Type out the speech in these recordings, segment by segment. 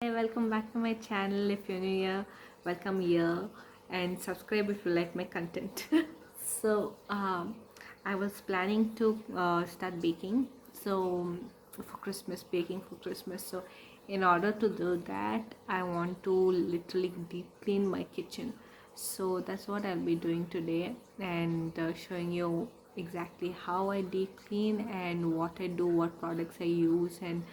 Hey, welcome back to my channel. If you're new here, welcome here and subscribe if you like my content. So I was planning to start baking. So for Christmas, baking for Christmas. So in order to do that, I want to literally deep clean my kitchen. So that's what I'll be doing today and showing you exactly how I deep clean and what I do, what products I use, and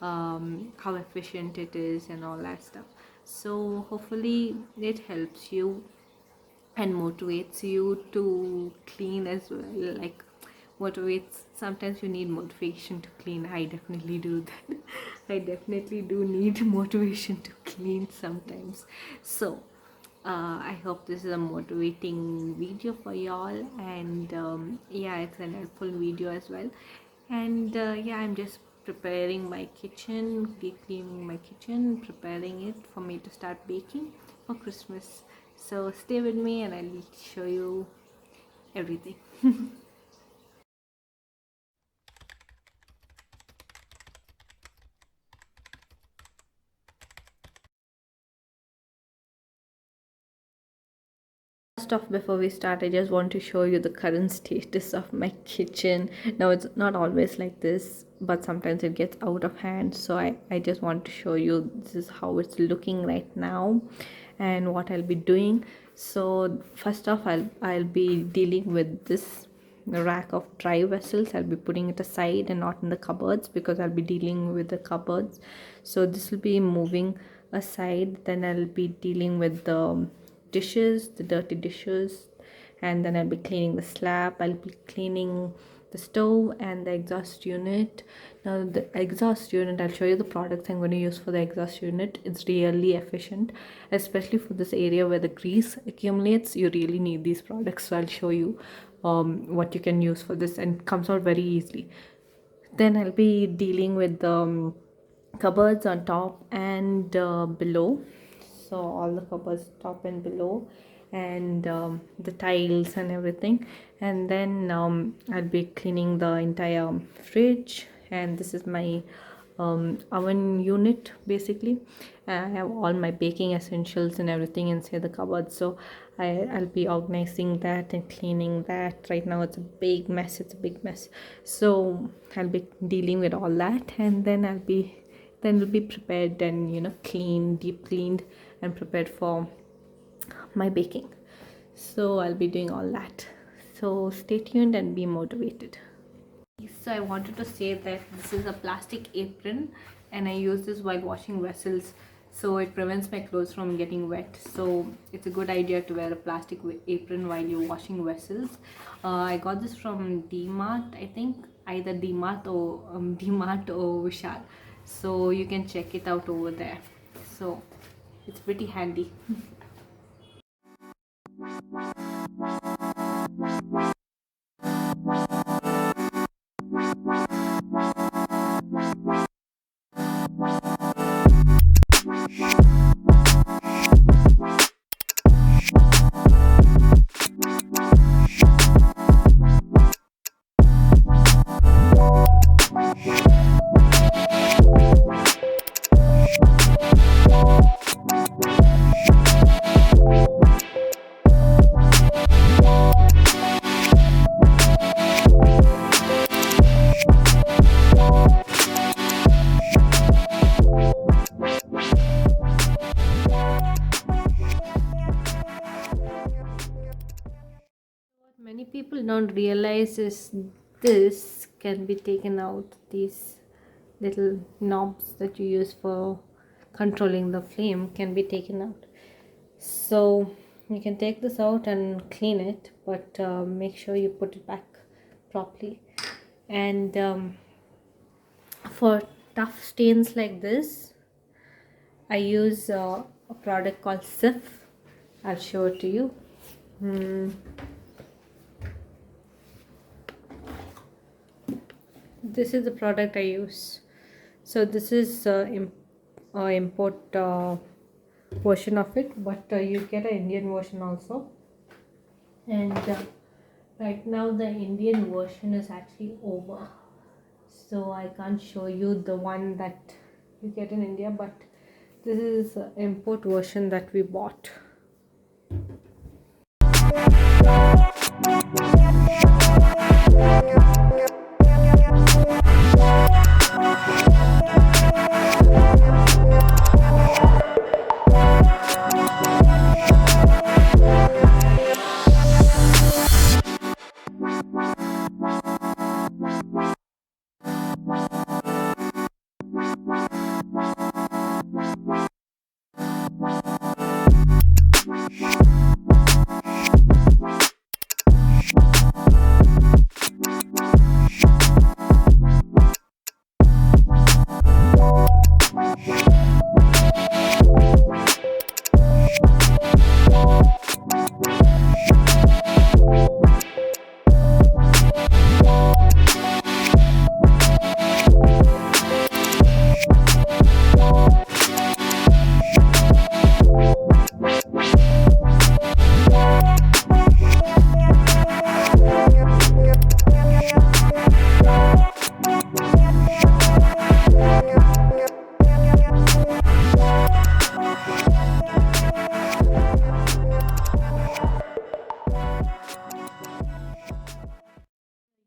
how efficient it is and all that stuff. So hopefully it helps you and motivates you to clean as well. Like, motivates, sometimes you need motivation to clean. I definitely do that. I definitely do need motivation to clean sometimes. So I hope this is a motivating video for y'all, and yeah, it's an helpful video as well. And yeah, I'm just preparing my kitchen, deep cleaning my kitchen, preparing it for me to start baking for Christmas. So stay with me and I'll show you everything. First off, before we start, I just want to show you the current status of my kitchen. Now, it's not always like this, but sometimes it gets out of hand. So I just want to show you this is how it's looking right now and what I'll be doing. So first off, I'll be dealing with this rack of dry vessels. I'll be putting it aside and not in the cupboards because I'll be dealing with the cupboards. So this will be moving aside. Then I'll be dealing with the dishes, the dirty dishes, and then I'll be cleaning the slab. I'll be cleaning the stove and the exhaust unit. Now the exhaust unit, I'll show you the products I'm going to use for the exhaust unit. It's really efficient, especially for this area where the grease accumulates. You really need these products, so I'll show you what you can use for this, and it comes out very easily. Then I'll be dealing with the cupboards on top and below. So all the cupboards top and below, and the tiles and everything. And then I'll be cleaning the entire fridge, and this is my oven unit basically. I have all my baking essentials and everything inside the cupboard, so I'll be organizing that and cleaning that. Right now it's a big mess, so I'll be dealing with all that, and then it'll be prepared and cleaned, deep cleaned and prepared for my baking. So I'll be doing all that, so stay tuned and be motivated. So I wanted to say that this is a plastic apron and I use this while washing vessels, so it prevents my clothes from getting wet. So it's a good idea to wear a plastic apron while you're washing vessels. I got this from DMart, I think, either DMart or DMart or Vishal. So you can check it out over there. So it's pretty handy. What many people don't realize is this can be taken out. These little knobs that you use for controlling the flame can be taken out. So you can take this out and clean it, but make sure you put it back properly. And for tough stains like this, I use a product called Sif. I'll show it to you. This is the product I use. So this is import version of it, but you get an Indian version also. And right now the Indian version is actually over, so I can't show you the one that you get in India, but This is the import version that we bought.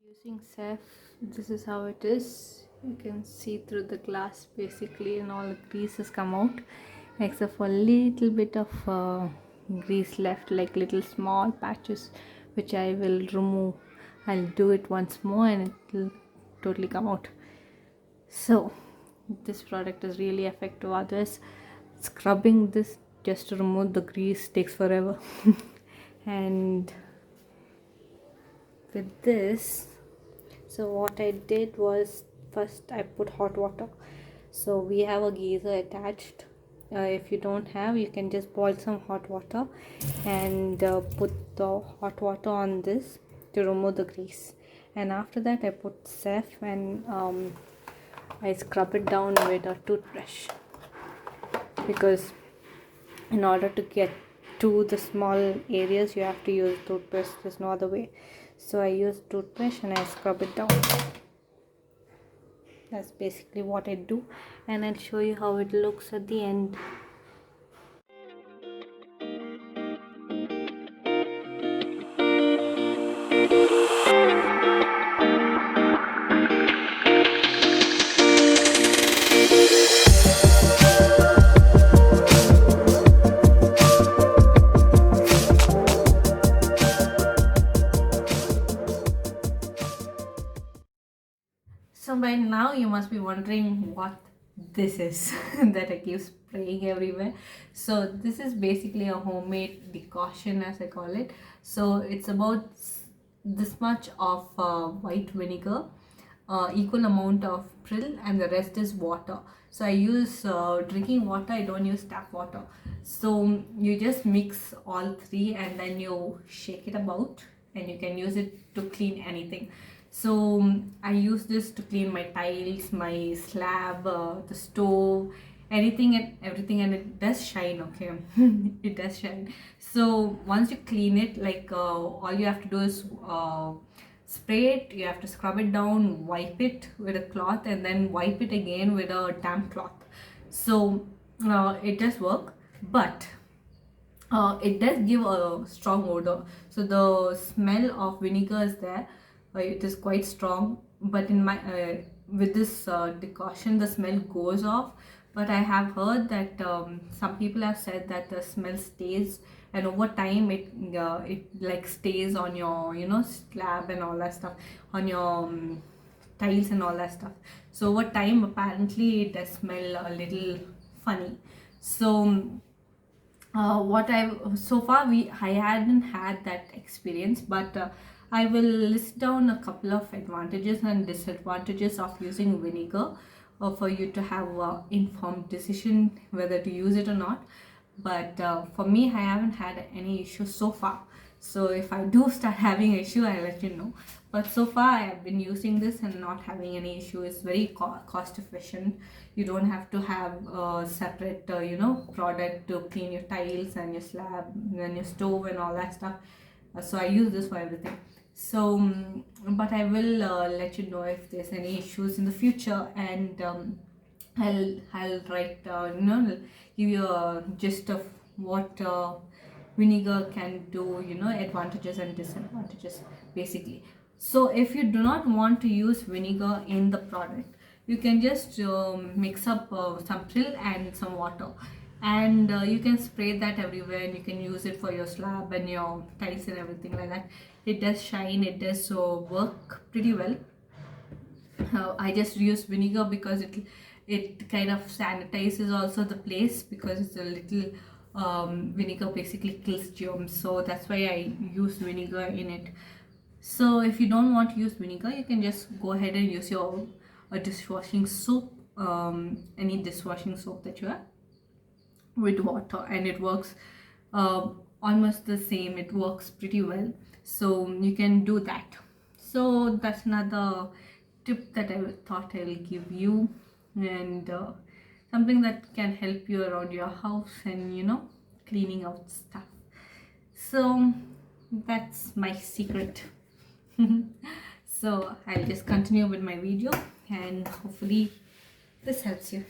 Using Ceph, this is how it is. You can see through the glass basically, and all the grease has come out except for a little bit of grease left, like little small patches, which I will remove. I'll do it once more and it will totally come out. So this product is really effective. Others, scrubbing this just to remove the grease takes forever. And with this, so what I did was, first I put hot water. So we have a geyser attached. If you don't have, you can just boil some hot water and put the hot water on this to remove the grease. And after that I put Ceph and I scrub it down with a toothbrush, because in order to get to the small areas you have to use toothbrush. There's no other way. So I use toothbrush and I scrub it down. That's basically what I do, and I'll show you how it looks at the end. So by now you must be wondering what this is that I keep spraying everywhere. So this is basically a homemade decoction, as I call it. So it's about this much of white vinegar, equal amount of prill, and the rest is water. So I use drinking water, I don't use tap water. So you just mix all three and then you shake it about, and you can use it to clean anything. So I use this to clean my tiles, my slab, the stove, anything and everything, and it does shine. Okay, it does shine. So once you clean it, like all you have to do is spray it, you have to scrub it down, wipe it with a cloth, and then wipe it again with a damp cloth. So it does work, but it does give a strong odor. So the smell of vinegar is there. It is quite strong, but in my with this decoction the smell goes off. But I have heard that some people have said that the smell stays, and over time it like stays on your slab and all that stuff, on your tiles and all that stuff. So over time apparently it does smell a little funny. So what I've so far I hadn't had that experience, but I will list down a couple of advantages and disadvantages of using vinegar for you to have an informed decision whether to use it or not. But for me, I haven't had any issues so far. So if I do start having issue, I'll let you know. But so far I have been using this and not having any issue. It's very cost efficient. You don't have to have a separate product to clean your tiles and your slab and your stove and all that stuff. So I use this for everything. So but I will let you know if there's any issues in the future. And I'll write give you a gist of what vinegar can do, advantages and disadvantages basically. So if you do not want to use vinegar in the product, you can just mix up some prill and some water, and you can spray that everywhere, and you can use it for your slab and your tiles and everything like that. It does shine, it does work pretty well. I just use vinegar because it kind of sanitizes also the place, because it's a little vinegar basically kills germs, so that's why I use vinegar in it. So if you don't want to use vinegar, you can just go ahead and use your dishwashing soap, any dishwashing soap that you have, with water, and it works almost the same. It works pretty well, so you can do that. So that's another tip that I thought I will give you, and something that can help you around your house and cleaning out stuff. So that's my secret. So I'll just continue with my video, and hopefully this helps you.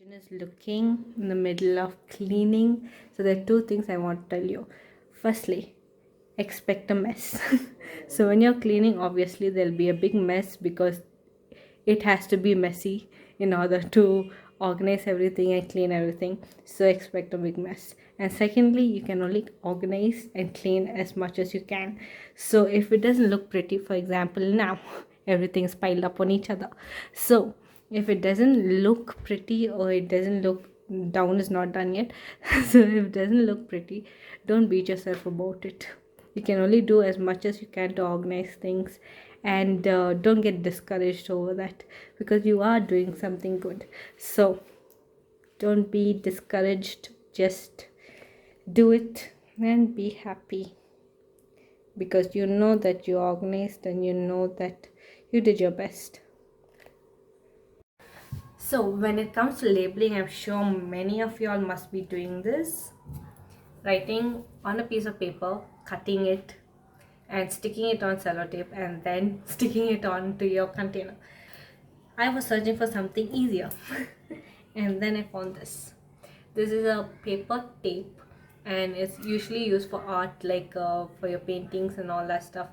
Is looking in the middle of cleaning. So there are two things I want to tell you. Firstly, expect a mess. So when you're cleaning, obviously there'll be a big mess, because it has to be messy in order to organize everything and clean everything. So expect a big mess. And secondly, you can only organize and clean as much as you can. So if it doesn't look pretty, for example, now everything is piled up on each other, so if it doesn't look pretty, or it doesn't look, down is not done yet, so if it doesn't look pretty, don't beat yourself about it. You can only do as much as you can to organize things, and don't get discouraged over that, because you are doing something good. So don't be discouraged, just do it and be happy, because you know that you're organized, and you know that you did your best. So when it comes to labeling, I'm sure many of y'all must be doing this. Writing on a piece of paper, cutting it, and sticking it on sellotape, and then sticking it onto your container. I was searching for something easier and then I found this. This is a paper tape, and it's usually used for art, like for your paintings and all that stuff,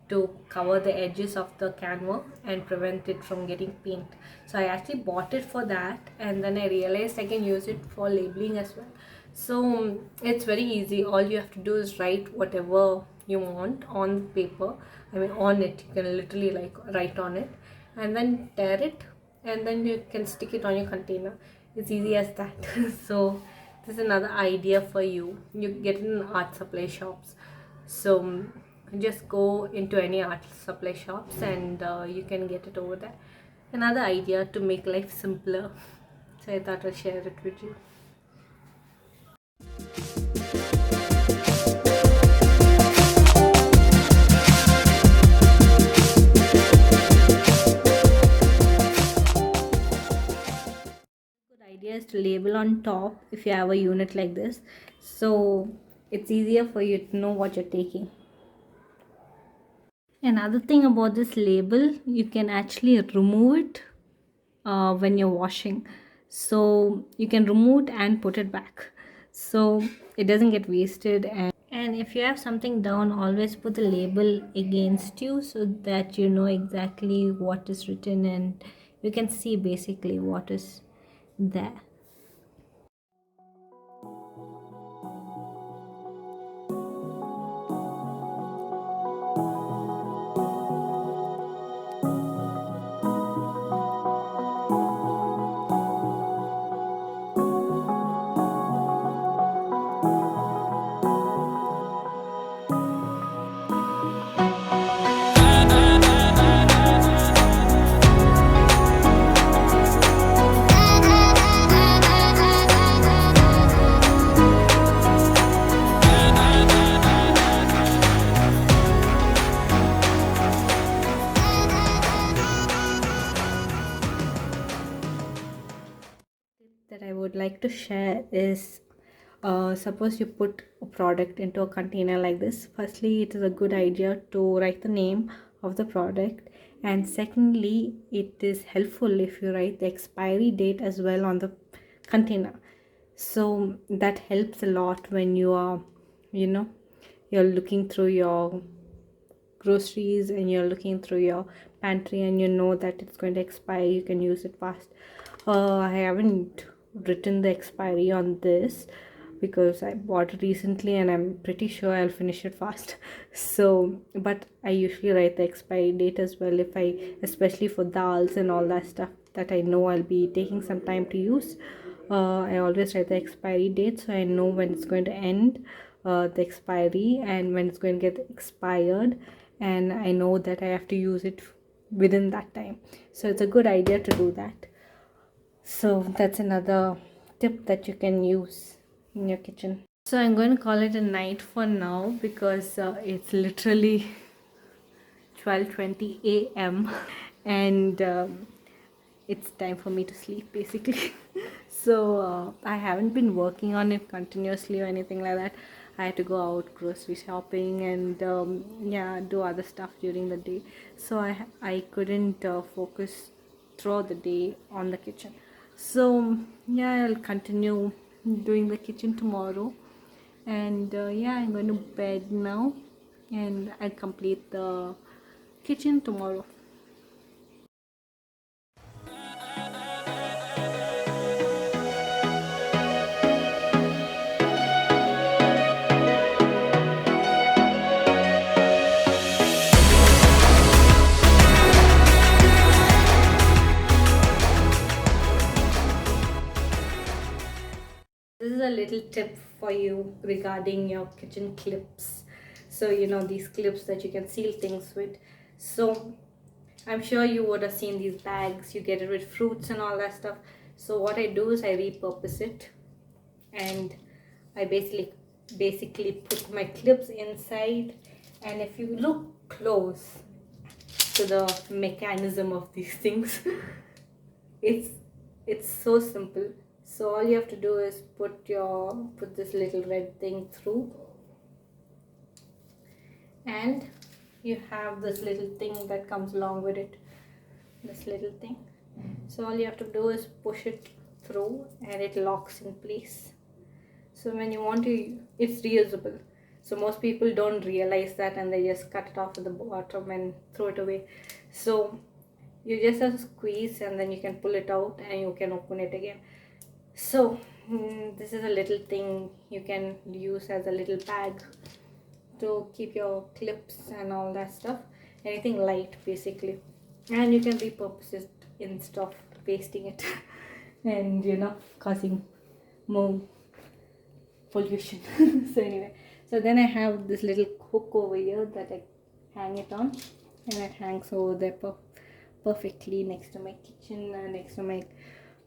to cover the edges of the canvas and prevent it from getting paint. So I actually bought it for that, and then I realized I can use it for labeling as well. So it's very easy. All you have to do is write whatever you want on paper. I mean on it, you can literally like write on it, and then tear it, and then you can stick it on your container. It's easy as that. So this is another idea for you. You get it in art supply shops. So just go into any art supply shops, and you can get it over there. Another idea to make life simpler. So I thought I'll share it with you. Idea is to label on top if you have a unit like this, so it's easier for you to know what you're taking. Another thing about this label, you can actually remove it when you're washing, so you can remove it and put it back, so it doesn't get wasted. And if you have something down, always put the label against you, so that you know exactly what is written, and you can see basically what is there. like to share is, suppose you put a product into a container like this. Firstly, it is a good idea to write the name of the product, and secondly, it is helpful if you write the expiry date as well on the container. So that helps a lot when you are, you're looking through your groceries and you're looking through your pantry and you know that it's going to expire. You can use it fast. I haven't written the expiry on this because I bought it recently and I'm pretty sure I'll finish it fast. So but I usually write the expiry date as well, if I, especially for dals and all that stuff that I know I'll be taking some time to use. I always write the expiry date so I know when it's going to end, the expiry, and when it's going to get expired, and I know that I have to use it within that time. So it's a good idea to do that. So that's another tip that you can use in your kitchen. So I'm going to call it a night for now because it's literally 12:20 a.m. and it's time for me to sleep basically. So I haven't been working on it continuously or anything like that. I had to go out grocery shopping and do other stuff during the day, so I couldn't focus throughout the day on the kitchen. So I'll continue doing the kitchen tomorrow, and I'm going to bed now and I'll complete the kitchen tomorrow. This is a little tip for you regarding your kitchen clips. So these clips that you can seal things with. So I'm sure you would have seen these bags, you get it with fruits and all that stuff. So what I do is I repurpose it, and I basically put my clips inside. And if you look close to the mechanism of these things, it's so simple. So all you have to do is put this little red thing through, and you have this little thing that comes along with it, this little thing. So all you have to do is push it through and it locks in place. So when you want to, it's reusable. So most people don't realize that and they just cut it off at the bottom and throw it away. So you just have to squeeze and then you can pull it out and you can open it again. So this is a little thing you can use as a little bag to keep your clips and all that stuff, anything light basically, and you can repurpose it instead of wasting it and causing more pollution. So anyway, so then I have this little hook over here that I hang it on, and it hangs over there perfectly next to my kitchen, next to my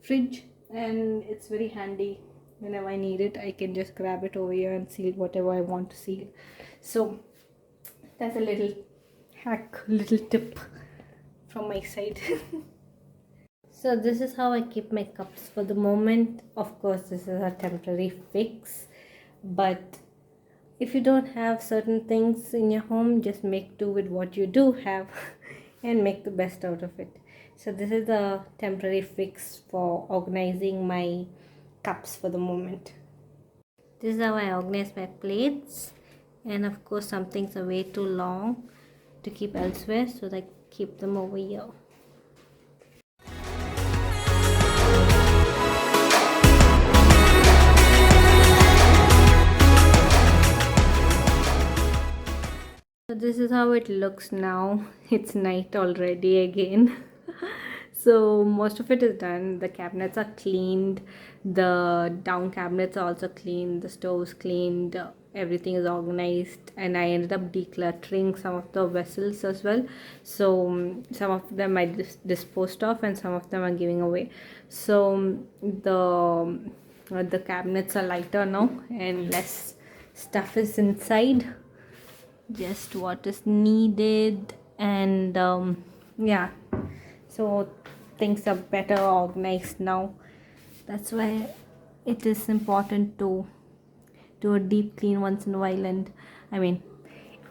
fridge, and it's very handy. Whenever I need it, I can just grab it over here and seal whatever I want to seal. So that's a little hack, little tip from my side. So this is how I keep my cups for the moment. Of course, this is a temporary fix, but if you don't have certain things in your home, just make do with what you do have and make the best out of it. So this is the temporary fix for organizing my cups for the moment. This is how I organize my plates, and of course some things are way too long to keep elsewhere, so I keep them over here. So this is how it looks now. It's night already again. So most of it is done. The cabinets are cleaned, the down cabinets are also cleaned, the stove's cleaned, everything is organized, and I ended up decluttering some of the vessels as well. So some of them I disposed of and some of them are giving away. So the cabinets are lighter now and less stuff is inside, just what is needed, and so things are better organized now. That's why it is important to do a deep clean once in a while, and I mean,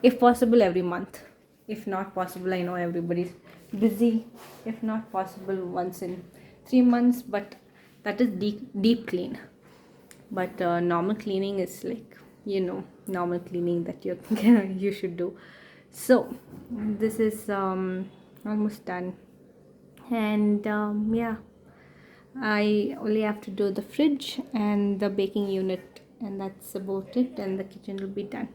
if possible every month. If not possible, I know everybody's busy. If not possible, once in 3 months, but that is deep clean. But normal cleaning is like, normal cleaning that you you should do. So this is almost done, and yeah, I only have to do the fridge and the baking unit, and that's about it, and the kitchen will be done.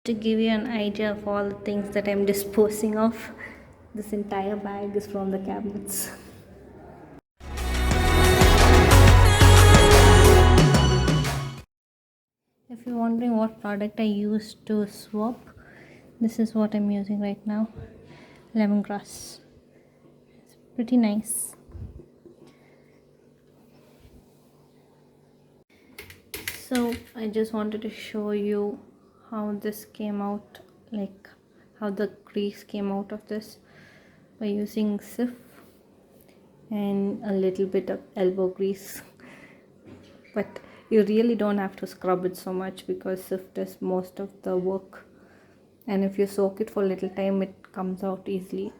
To give you an idea of all the things that I'm disposing of, this entire bag is from the cabinets. If you're wondering what product I use to swap, this is what I'm using right now. Lemongrass. It's pretty nice. So I just wanted to show you how this came out, like how the grease came out of this by using Sif and a little bit of elbow grease. But you really don't have to scrub it so much because Sif does most of the work, and if you soak it for a little time it comes out easily.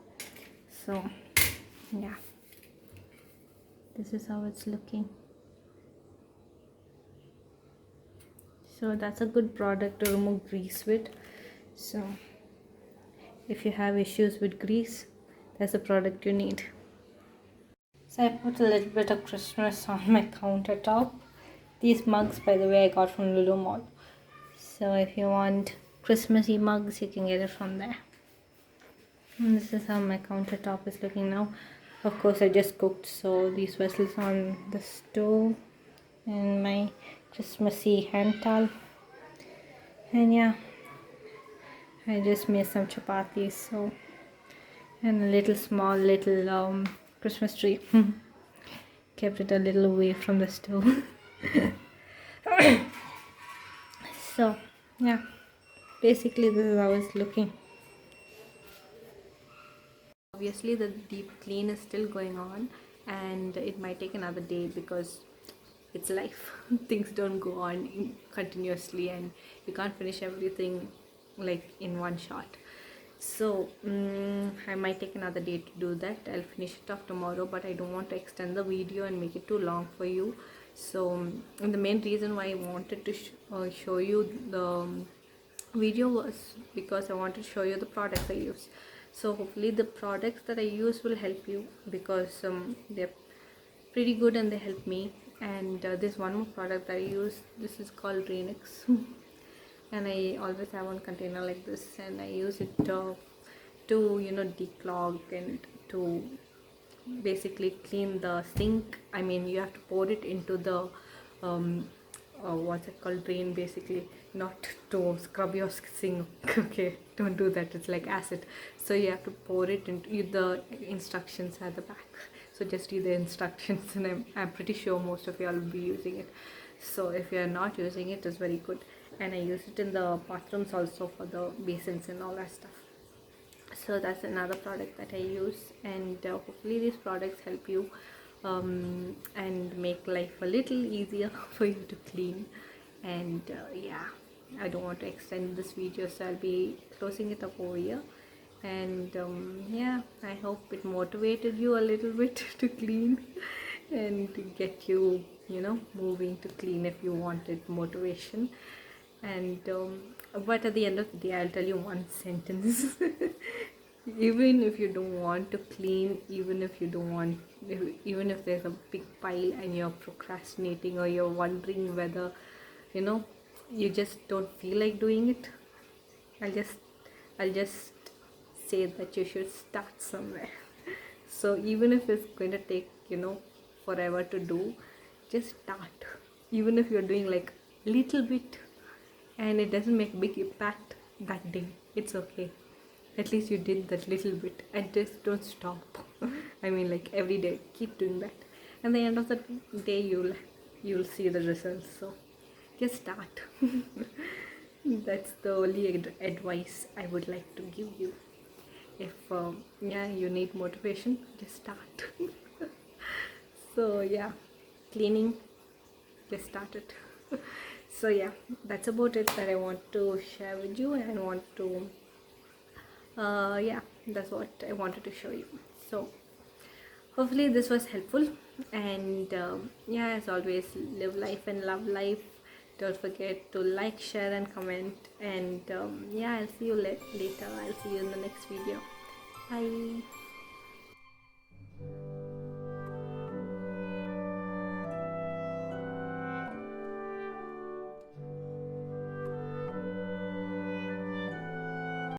So yeah, this is how it's looking. So that's a good product to remove grease with. So if you have issues with grease, that's a product you need. So I put a little bit of Christmas on my countertop. These mugs, by the way, I got from Lulu Mall. So if you want Christmassy mugs, you can get it from there. And this is how my countertop is looking now. Of course, I just cooked, so these vessels on the stove and my Christmassy hand towel. And yeah, I just made some chapatis, so, and a little small little Christmas tree. Kept it a little away from the stove. So yeah, basically this is how it's looking. Obviously the deep clean is still going on, and it might take another day because it's life. Things don't go on continuously, and you can't finish everything like in one shot. So I might take another day to do that. I'll finish it off tomorrow, but I don't want to extend the video and make it too long for you. So and the main reason why I wanted to show you the video was because I wanted to show you the products I use. So hopefully the products that I use will help you, because they're pretty good and they help me. And there's one more product that I use. This is called Renix. And I always have one container like this, and I use it to declog and to basically clean the sink. I mean, you have to pour it into the what's it called, drain, basically, not to scrub your sink. Okay, don't do that, it's like acid. So you have to pour it into the instructions at the back. So just read the instructions, and I'm pretty sure most of y'all will be using it. So if you are not using it, it's very good. And I use it in the bathrooms also for the basins and all that stuff. So that's another product that I use, and hopefully these products help you and make life a little easier for you to clean. And yeah, I don't want to extend this video, so I'll be closing it up over here. And yeah, I hope it motivated you a little bit to clean and to get you moving to clean if you wanted motivation. And but at the end of the day, I'll tell you one sentence. Even if you don't want to clean, even if there's a big pile and you're procrastinating, or you're wondering whether you just don't feel like doing it, I'll just say that you should start somewhere. So even if it's going to take forever to do, just start. Even if you're doing like little bit and it doesn't make big impact that day, it's okay. At least you did that little bit, and just don't stop. I mean, like every day keep doing that, and the end of the day you'll see the results. So just start. That's the only advice I would like to give you. If yeah, you need motivation, just start. So yeah, cleaning just started. So yeah, that's about it that I want to share with you, and I want to yeah, that's what I wanted to show you. So hopefully this was helpful, and yeah, as always, live life and love life. Don't forget to like, share and comment, and yeah, I'll see you later. I'll see you in the next video. Bye.